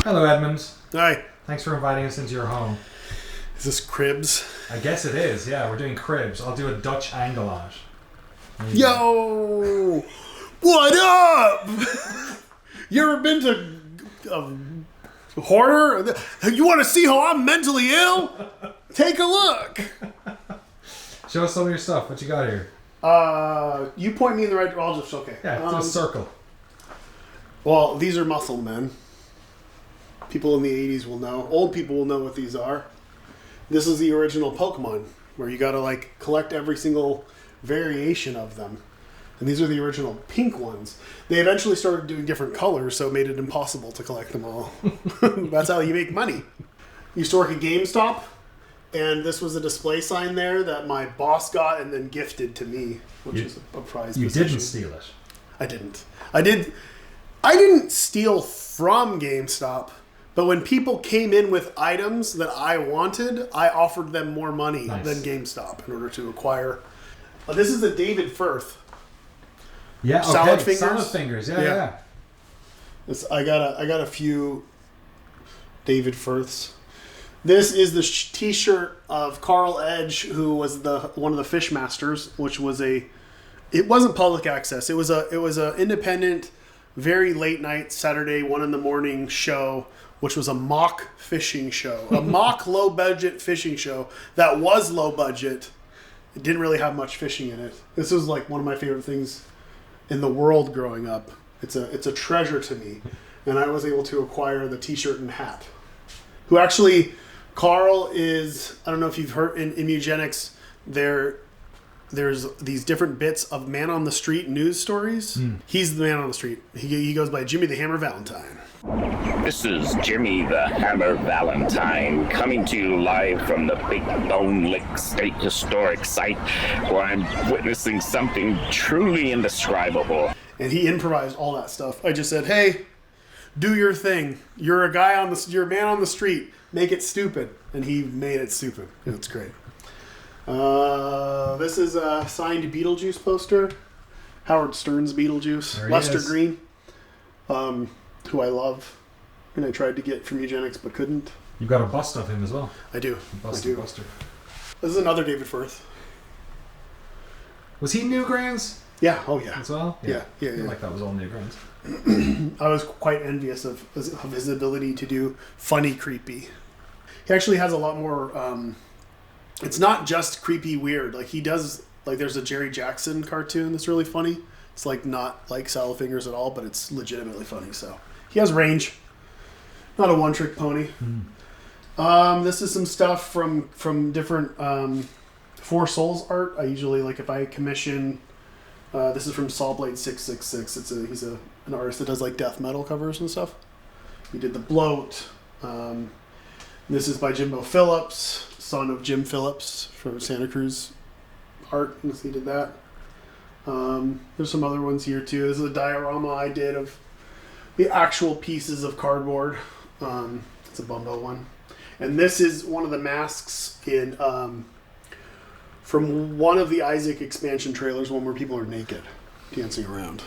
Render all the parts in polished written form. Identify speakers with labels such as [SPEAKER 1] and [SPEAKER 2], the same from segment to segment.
[SPEAKER 1] Hello, Edmund.
[SPEAKER 2] Hi.
[SPEAKER 1] Thanks for inviting us into your home.
[SPEAKER 2] Is this Cribs?
[SPEAKER 1] I guess it is, yeah. We're doing cribs. I'll do a Dutch angle on it.
[SPEAKER 2] Yo! What up? You ever been to a hoarder? You want to see how I'm mentally ill? Take a look.
[SPEAKER 1] Show us some of your stuff. What you got here?
[SPEAKER 2] You point me in the right direction. I'll just, okay.
[SPEAKER 1] Yeah, do a circle.
[SPEAKER 2] Well, these are muscle men. People in the 80s will know. Old people will know what these are. This is the original Pokemon, where you gotta like collect every single variation of them. And these are the original pink ones. They eventually started doing different colors, so it made it impossible to collect them all. That's how you make money. Used to work at GameStop, and this was a display sign there that my boss got and then gifted to me, which is a prize
[SPEAKER 1] You
[SPEAKER 2] possession.
[SPEAKER 1] didn't steal it.
[SPEAKER 2] I didn't. I didn't steal from GameStop, but when people came in with items that I wanted, I offered them more money than GameStop in order to acquire. This is a David Firth.
[SPEAKER 1] Yeah, okay.
[SPEAKER 2] Salad fingers.
[SPEAKER 1] Salad fingers. Yeah.
[SPEAKER 2] I got a few David Firths. This is the T-shirt of Carl Edge, who was one of the Fish Masters, which was it wasn't public access. It was a independent, very late night Saturday 1 a.m. show, which was a mock fishing show, a mock low budget fishing show that was low budget. It didn't really have much fishing in it. This was like one of my favorite things in the world growing up. It's a treasure to me, and I was able to acquire the T-shirt and hat. Who actually, Carl is, I don't know if you've heard in eugenics, there's these different bits of man on the street news stories. He's the man on the street. He goes by Jimmy the Hammer Valentine.
[SPEAKER 3] This is Jimmy the Hammer Valentine coming to you live from the Big Bone Lick State Historic Site, where I'm witnessing something truly indescribable.
[SPEAKER 2] And he improvised all that stuff. I just said, hey, do your thing. You're you're a man on the street. Make it stupid. And he made it stupid. It's great. This is a signed Beetlejuice poster. Howard Stern's Beetlejuice. Lester Green, who I love. And I tried to get from eugenics but couldn't.
[SPEAKER 1] You've got a bust of him as well.
[SPEAKER 2] I do.
[SPEAKER 1] Buster.
[SPEAKER 2] This is another David Firth.
[SPEAKER 1] Was he Newgrounds?
[SPEAKER 2] Yeah. Oh, yeah.
[SPEAKER 1] As well?
[SPEAKER 2] Yeah.
[SPEAKER 1] I feel like that was all Newgrounds.
[SPEAKER 2] I was quite envious of his ability to do funny creepy. He actually has a lot more... it's not just creepy weird. Like he does... Like there's a Jerry Jackson cartoon that's really funny. It's like not like Salad Fingers at all, but it's legitimately funny. So he has range. Not a one-trick pony. This is some stuff from different Four Souls art. I usually, like, if I commission... this is from Sawblade 666. He's an artist that does, like, death metal covers and stuff. He did The Bloat. This is by Jimbo Phillips, son of Jim Phillips from Santa Cruz art. He did that. There's some other ones here, too. This is a diorama I did of the actual pieces of cardboard. It's a Bumbo one. And this is one of the masks in... from one of the Isaac expansion trailers, one where people are naked, dancing around.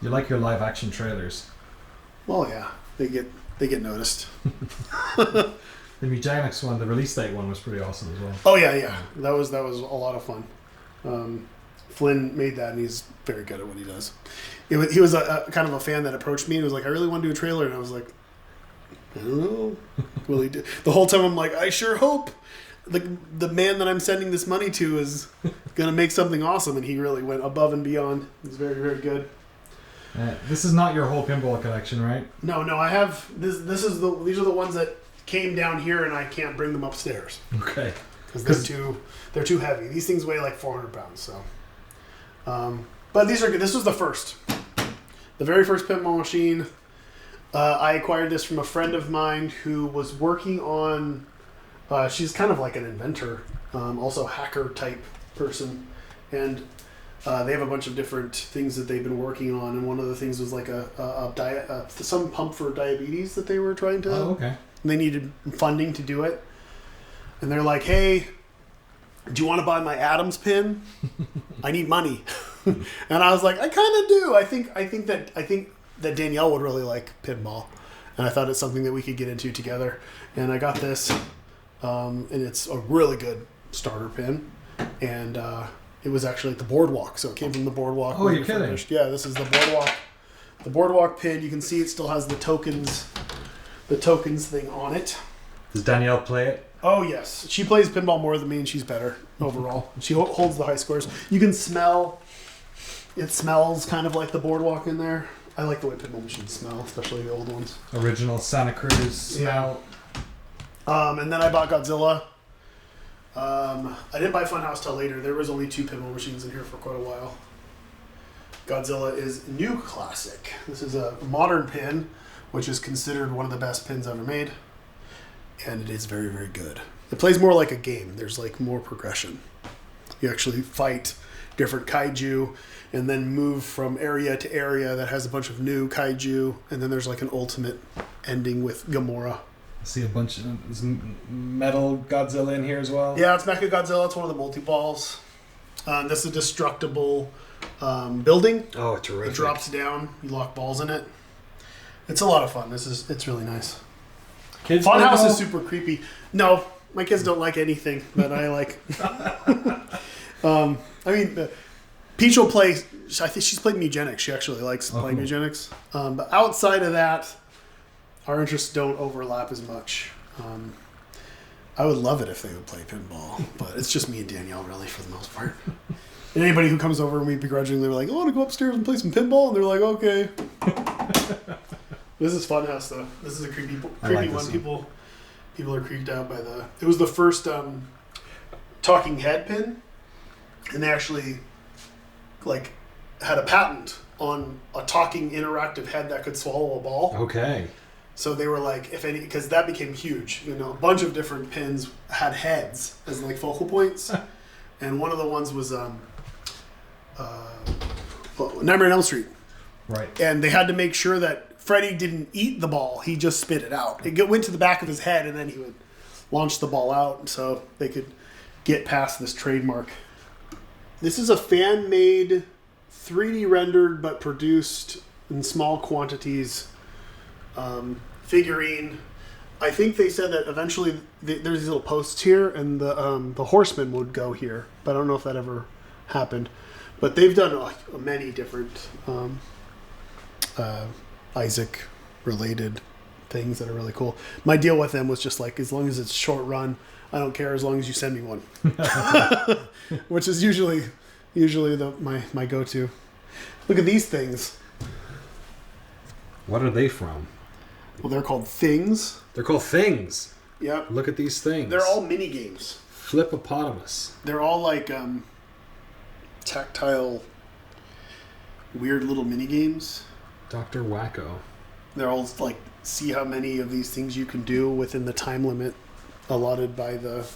[SPEAKER 1] You like your live action trailers?
[SPEAKER 2] Well, yeah, they get noticed.
[SPEAKER 1] The eugenics one, the release date one, was pretty awesome as well.
[SPEAKER 2] Oh yeah, that was a lot of fun. Flynn made that, and he's very good at what he does. He was a kind of a fan that approached me and was like, "I really want to do a trailer," and I was like, "I don't know." Will he do? The whole time I'm like, "I sure hope." The man that I'm sending this money to is going to make something awesome, and he really went above and beyond. He's very, very good.
[SPEAKER 1] This is not your whole pinball collection, right?
[SPEAKER 2] No, I have these are the ones that came down here, and I can't bring them upstairs.
[SPEAKER 1] Okay.
[SPEAKER 2] Because they're too heavy. These things weigh like 400 pounds. So, but these are good. This was the first, the very first pinball machine. I acquired this from a friend of mine who was working on. She's kind of like an inventor, also hacker type person, and they have a bunch of different things that they've been working on. And one of the things was like some pump for diabetes that they were trying to.
[SPEAKER 1] Oh, okay.
[SPEAKER 2] And they needed funding to do it, and they're like, "Hey, do you want to buy my Adams pin? I need money." And I was like, "I kind of do. I think that Danielle would really like pinball." and I thought it's something that we could get into together. And I got this, and it's a really good starter pin, and it was actually at the Boardwalk, so it came from the Boardwalk.
[SPEAKER 1] Oh, you're kidding?
[SPEAKER 2] Yeah, this is the Boardwalk. The Boardwalk pin. You can see it still has the tokens thing on it.
[SPEAKER 1] Does Danielle play it?
[SPEAKER 2] Oh yes, she plays pinball more than me, and she's better overall. She holds the high scores. You can smell. It smells kind of like the Boardwalk in there. I like the way pinball machines smell, especially the old ones.
[SPEAKER 1] Original Santa Cruz smell.
[SPEAKER 2] And then I bought Godzilla. I didn't buy Funhouse till later. There was only 2 pinball machines in here for quite a while. Godzilla is new classic. This is a modern pin, which is considered one of the best pins ever made. And it is very, very good. It plays more like a game. There's like more progression. You actually fight different kaiju and then move from area to area that has a bunch of new kaiju. And then there's like an ultimate ending with Gamora.
[SPEAKER 1] I see a bunch of metal Godzilla in here as well.
[SPEAKER 2] Yeah, it's Mecha Godzilla. It's one of the multi-balls. This is a destructible building.
[SPEAKER 1] Oh, terrific.
[SPEAKER 2] It drops down. You lock balls in it. It's a lot of fun. It's really nice.
[SPEAKER 1] Kids
[SPEAKER 2] Funhouse is super creepy. No, my kids don't like anything that I like. Peach will play. I think she's played Eugenics. She actually likes playing Eugenics. But outside of that, our interests don't overlap as much. I would love it if they would play pinball, but it's just me and Danielle, really, for the most part. And anybody who comes over and we begrudgingly were like, I want to go upstairs and play some pinball, and they're like, okay. This is Funhouse, though. This is a creepy
[SPEAKER 1] like
[SPEAKER 2] one. People are creeped out by the... It was the first talking head pin, and they actually had a patent on a talking interactive head that could swallow a ball.
[SPEAKER 1] Okay.
[SPEAKER 2] So they were like, if any, because that became huge. You know, a bunch of different pins had heads as like focal points, and one of the ones was Nightmare on Elm Street.
[SPEAKER 1] Right.
[SPEAKER 2] And they had to make sure that Freddy didn't eat the ball; he just spit it out. It went to the back of his head, and then he would launch the ball out, so they could get past this trademark. This is a fan-made, 3D rendered but produced in small quantities figurine. I think they said that eventually there's these little posts here, and the Horseman would go here, but I don't know if that ever happened. But they've done many different Isaac related things that are really cool. My deal with them was just like, as long as it's short run, I don't care, as long as you send me one. Which is usually my go-to. Look at these things.
[SPEAKER 1] What are they from?
[SPEAKER 2] Well, they're called Things.
[SPEAKER 1] They're called Things.
[SPEAKER 2] Yep.
[SPEAKER 1] Look at these things.
[SPEAKER 2] They're all mini games.
[SPEAKER 1] Flipopotamus.
[SPEAKER 2] They're all like tactile, weird little mini games.
[SPEAKER 1] Dr. Wacko.
[SPEAKER 2] They're all like, see how many of these things you can do within the time limit allotted by the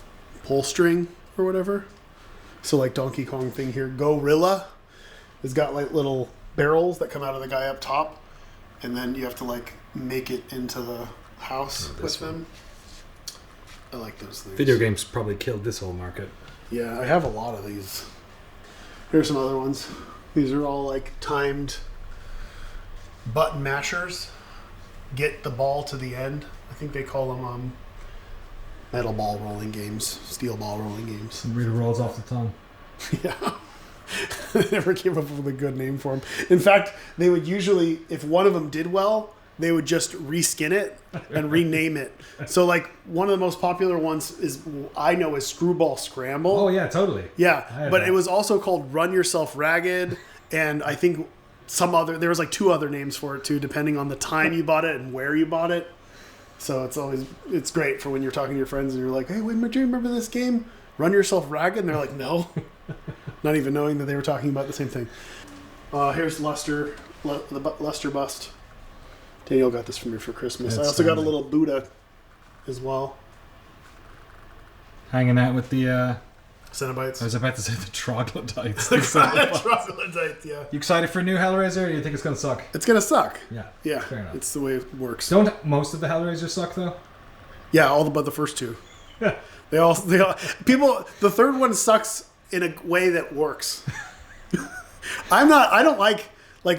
[SPEAKER 2] pull string or whatever. So like Donkey Kong thing here, Gorilla has got like little barrels that come out of the guy up top, and then you have to like make it into the house with them. I like those things.
[SPEAKER 1] Video games probably killed this whole market.
[SPEAKER 2] Yeah, I have a lot of these. Here's some other ones. These are all like timed button mashers. Get the ball to the end. I think they call them metal ball rolling games, steel ball rolling games.
[SPEAKER 1] It really rolls off the tongue.
[SPEAKER 2] Yeah. They never came up with a good name for them. In fact, they would usually, if one of them did well, they would just reskin it and rename it. So like one of the most popular ones is Screwball Scramble.
[SPEAKER 1] Oh yeah, totally.
[SPEAKER 2] Yeah, but it was also called Run Yourself Ragged, and I think there was like 2 other names for it too, depending on the time you bought it and where you bought it. So it's great for when you're talking to your friends and you're like, hey, wait, do you remember this game? Run Yourself Ragged? And they're like, no. Not even knowing that they were talking about the same thing. Here's Lester, the Lester bust. Danielle got this for me for Christmas. I also got a little Buddha as well.
[SPEAKER 1] Hanging out with the...
[SPEAKER 2] Cenobites.
[SPEAKER 1] I was about to say the troglodytes.
[SPEAKER 2] Troglodytes, yeah.
[SPEAKER 1] You excited for a new Hellraiser, or do you think it's going to suck?
[SPEAKER 2] It's going to suck.
[SPEAKER 1] Yeah.
[SPEAKER 2] Yeah.
[SPEAKER 1] Fair enough.
[SPEAKER 2] It's the way it works.
[SPEAKER 1] Don't most of the Hellraisers suck, though?
[SPEAKER 2] Yeah, all but the first 2. They all people. The third one sucks in a way that works. I don't like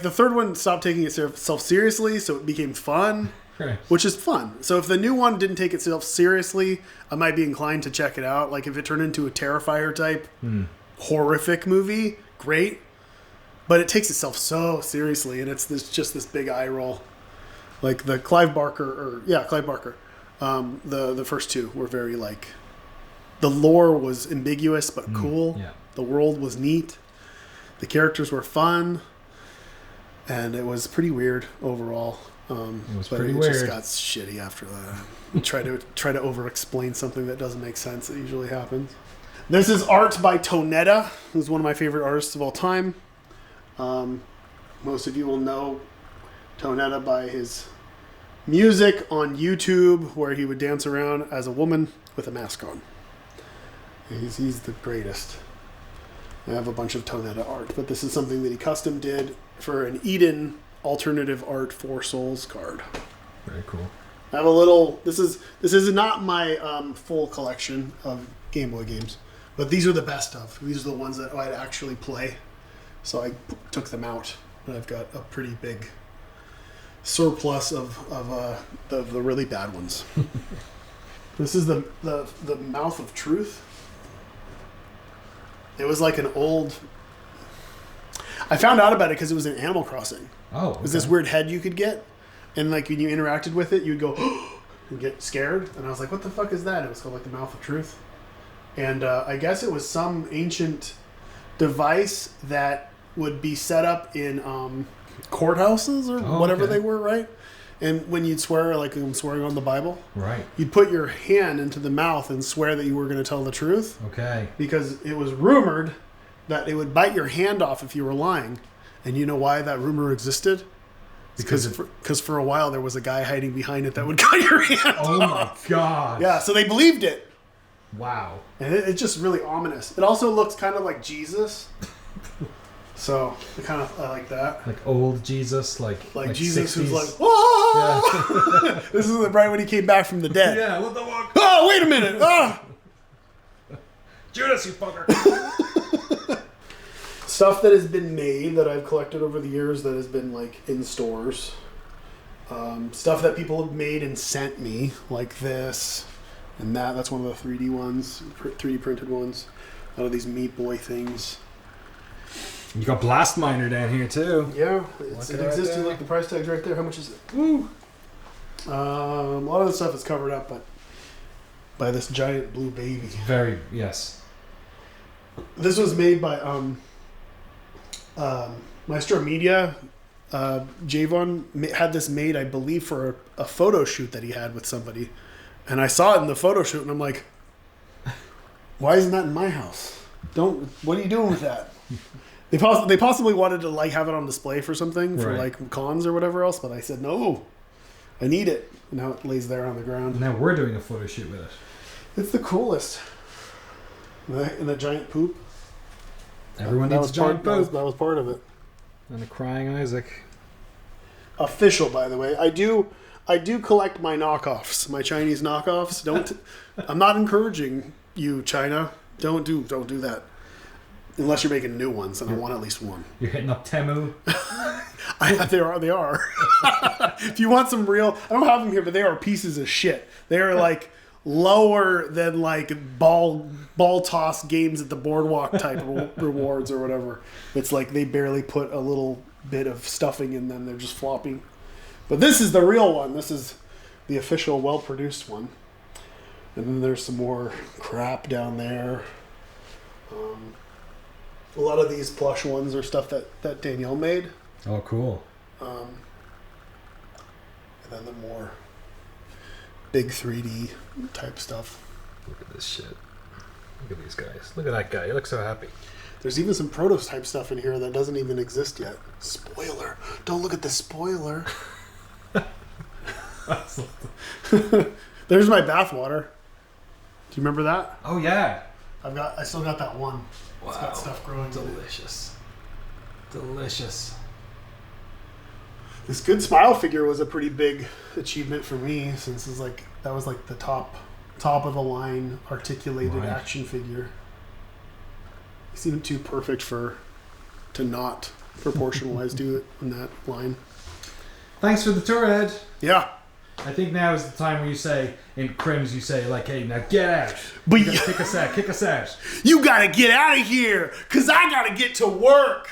[SPEAKER 2] the third one stopped taking itself seriously, so it became fun.
[SPEAKER 1] Right.
[SPEAKER 2] which is fun. So if the new one didn't take itself seriously, I might be inclined to check it out. Like if it turned into a Terrifier type horrific movie, great. But it takes itself so seriously, and it's just this big eye roll. Like the Clive Barker. The first two were very like, the lore was ambiguous but cool.
[SPEAKER 1] Yeah.
[SPEAKER 2] The world was neat. The characters were fun, and it was pretty weird overall.
[SPEAKER 1] It was
[SPEAKER 2] but
[SPEAKER 1] pretty
[SPEAKER 2] it
[SPEAKER 1] weird.
[SPEAKER 2] just got shitty after that. try to over-explain something that doesn't make sense. It usually happens. This is art by Tonetta, who's one of my favorite artists of all time. Most of you will know Tonetta by his music on YouTube, where he would dance around as a woman with a mask on. He's the greatest. I have a bunch of Tonetta art, but this is something that he custom did for an Eden Alternative Art 4 Souls card.
[SPEAKER 1] Very cool.
[SPEAKER 2] I have a little. This is not my full collection of Game Boy games, but these are the best of. These are the ones that I'd actually play. So I took them out, and I've got a pretty big surplus of the really bad ones. This is the Mouth of Truth. It was like an old. I found out about it because it was in Animal Crossing.
[SPEAKER 1] Oh,
[SPEAKER 2] It was this weird head you could get, and like when you interacted with it, you'd go and get scared. And I was like, "What the fuck is that?" It was called like the Mouth of Truth, and I guess it was some ancient device that would be set up in courthouses or whatever they were, right? And when you'd swear, like I'm swearing on the Bible,
[SPEAKER 1] right?
[SPEAKER 2] You'd put your hand into the mouth and swear that you were going to tell the truth.
[SPEAKER 1] Okay.
[SPEAKER 2] Because it was rumored that it would bite your hand off if you were lying. And you know why that rumor existed? Because for a while there was a guy hiding behind it that would cut your hand off.
[SPEAKER 1] Oh my god.
[SPEAKER 2] Yeah, so they believed it.
[SPEAKER 1] Wow.
[SPEAKER 2] And it's just really ominous. It also looks kind of like Jesus. So I like that.
[SPEAKER 1] Like old Jesus, like
[SPEAKER 2] Jesus
[SPEAKER 1] 60s.
[SPEAKER 2] who's like, whoa!
[SPEAKER 1] Yeah.
[SPEAKER 2] This is right when he came back from the dead.
[SPEAKER 1] Yeah, what the fuck?
[SPEAKER 2] Oh, wait a minute! Ah!
[SPEAKER 1] Judas, you fucker!
[SPEAKER 2] Stuff that has been made that I've collected over the years that has been like in stores. Stuff that people have made and sent me, like this and that. That's one of the 3D ones, 3D printed ones. A lot of these Meat Boy things.
[SPEAKER 1] You got Blast Miner down here too.
[SPEAKER 2] Yeah, it existed. Like the price tag's right there. How much is it? Woo! A lot of the stuff is covered up, but by this giant blue baby.
[SPEAKER 1] Yes.
[SPEAKER 2] This was made by Maestro Media. Javon had this made, I believe, for a photo shoot that he had with somebody, and I saw it in the photo shoot, and I'm like, "Why isn't that in my house? What are you doing with that?" They possibly wanted to like have it on display for something for like cons or whatever else, but I said no, I need it. And now it lays there on the ground.
[SPEAKER 1] Now we're doing a photo shoot with it.
[SPEAKER 2] It's the coolest. And the giant poop.
[SPEAKER 1] Everyone needs a giant poop.
[SPEAKER 2] That was part of it.
[SPEAKER 1] And the crying Isaac.
[SPEAKER 2] Official, by the way. I do collect my knockoffs, my Chinese knockoffs. I'm not encouraging you, China. Don't do that. Unless you're making new ones, and I want at least one.
[SPEAKER 1] You're hitting up Temu.
[SPEAKER 2] They are. If you want some real, I don't have them here, but they are pieces of shit. They are like lower than like ball toss games at the boardwalk type rewards or whatever. It's like they barely put a little bit of stuffing in them. They're just flopping. But this is the real one. This is the official, well-produced one. And then there's some more crap down there. A lot of these plush ones are stuff that Danielle made.
[SPEAKER 1] Oh, cool.
[SPEAKER 2] And then the more big 3D type stuff.
[SPEAKER 1] Look at this shit. Look at these guys. Look at that guy. He looks so happy.
[SPEAKER 2] There's even some prototype stuff in here that doesn't even exist yet. Spoiler. Don't look at the spoiler. There's my bathwater. Do you remember that?
[SPEAKER 1] Oh, yeah.
[SPEAKER 2] I still got that one.
[SPEAKER 1] Wow.
[SPEAKER 2] It's got stuff growing.
[SPEAKER 1] Delicious. Delicious.
[SPEAKER 2] This Good Smile figure was a pretty big achievement for me, since that was like the top of the line articulated action figure. It seemed too perfect to not proportion wise do it in that line.
[SPEAKER 1] Thanks for the tour, Ed.
[SPEAKER 2] Yeah.
[SPEAKER 1] I think now is the time where you say, in crims, you say, like, hey, now get out.
[SPEAKER 2] But
[SPEAKER 1] You gotta kick us out.
[SPEAKER 2] you gotta get out of here, cause I gotta get to work.